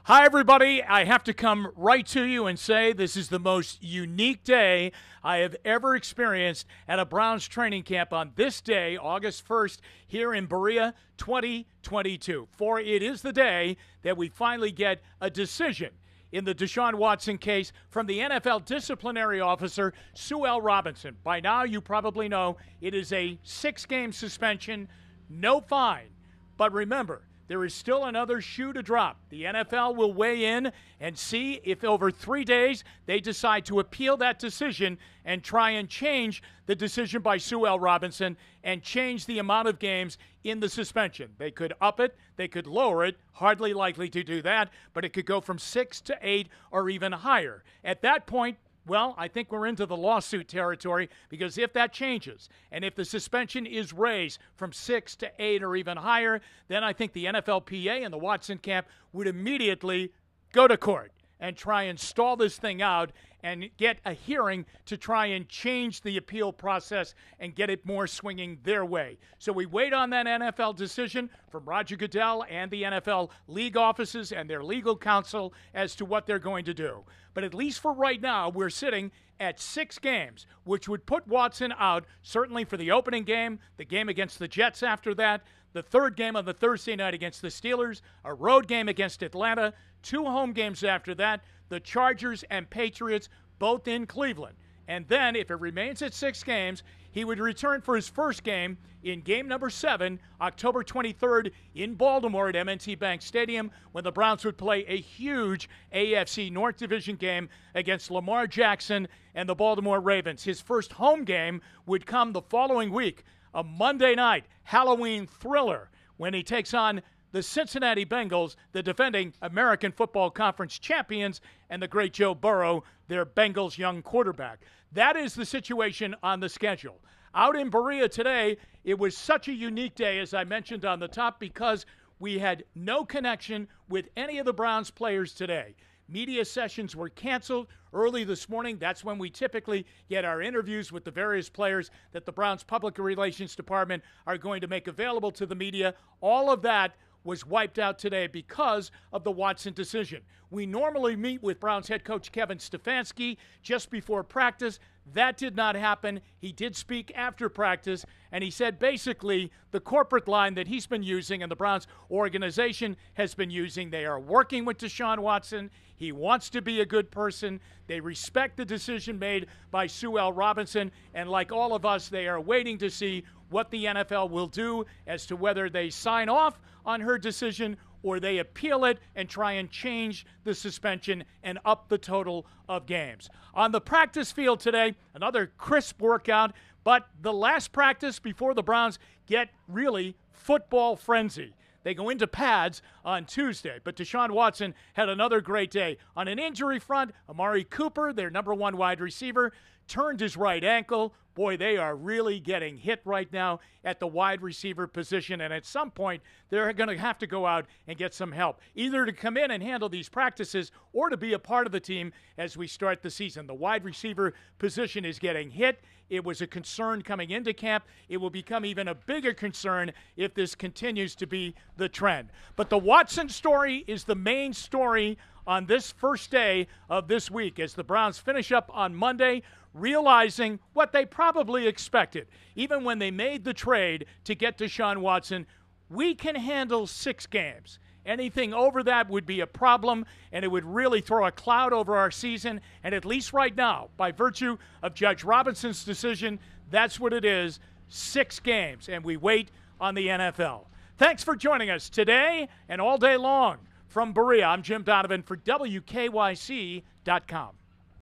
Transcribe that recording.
Hi, everybody. I have to come right to you and say this is the most unique day I have ever experienced at a Browns training camp on this day, August 1st, here in Berea, 2022. For it is the day that we finally get a decision in the Deshaun Watson case from the NFL Disciplinary Officer, Sue L. Robinson. By now, you probably know it is a 6-game suspension, no fine. But remember, there is still another shoe to drop. The NFL will weigh in and see if over 3 days they decide to appeal that decision and try and change the decision by Sue L. Robinson and change the amount of games in the suspension. They could up it, they could lower it, hardly likely to do that, but it could go from 6 to 8 or even higher. At that point, well, I think we're into the lawsuit territory, because if that changes and if the suspension is raised from 6 to 8 or even higher, then I think the NFLPA and the Watson camp would immediately go to court and try and stall this thing out and get a hearing to try and change the appeal process and get it more swinging their way. So we wait on that NFL decision from Roger Goodell and the NFL league offices and their legal counsel as to what they're going to do. But at least for right now, we're sitting at 6 games, which would put Watson out certainly for the opening game, the game against the Jets after that, the third game on the Thursday night against the Steelers, a road game against Atlanta, 2 home games after that, the Chargers and Patriots, both in Cleveland. And then, if it remains at 6 games, he would return for his first game in game number 7, October 23rd in Baltimore at M&T Bank Stadium, when the Browns would play a huge AFC North Division game against Lamar Jackson and the Baltimore Ravens. His first home game would come the following week, a Monday night Halloween thriller, when he takes on the Cincinnati Bengals, the defending American Football Conference champions, and the great Joe Burrow, their Bengals young quarterback. That is the situation on the schedule. Out in Berea today, it was such a unique day, as I mentioned on the top, because we had no connection with any of the Browns players today. Media sessions were canceled early this morning. That's when we typically get our interviews with the various players that the Browns Public Relations Department are going to make available to the media. All of that was wiped out today because of the Watson decision. We normally meet with Browns head coach Kevin Stefanski just before practice. That did not happen. He did speak after practice, and he said basically the corporate line that he's been using and the Browns organization has been using, they are working with Deshaun Watson. He wants to be a good person. They respect the decision made by Sue L. Robinson, and like all of us, they are waiting to see what the NFL will do as to whether they sign off on her decision or they appeal it and try and change the suspension and up the total of games. On the practice field today, another crisp workout, but the last practice before the Browns get really football frenzy. They go into pads on Tuesday, but Deshaun Watson had another great day. On an injury front, Amari Cooper, their number 1 wide receiver, turned his right ankle. Boy, they are really getting hit right now at the wide receiver position, and at some point, they're going to have to go out and get some help, either to come in and handle these practices or to be a part of the team as we start the season. The wide receiver position is getting hit. It was a concern coming into camp. It will become even a bigger concern if this continues to be the trend. But the Watson story is the main story on this first day of this week as the Browns finish up on Monday, realizing what they probably expected. Even when they made the trade to get Deshaun Watson, we can handle 6 games. Anything over that would be a problem, and it would really throw a cloud over our season. And at least right now, by virtue of Judge Robinson's decision, that's what it is, 6 games, and we wait on the NFL. Thanks for joining us today and all day long. From Berea, I'm Jim Donovan for WKYC.com.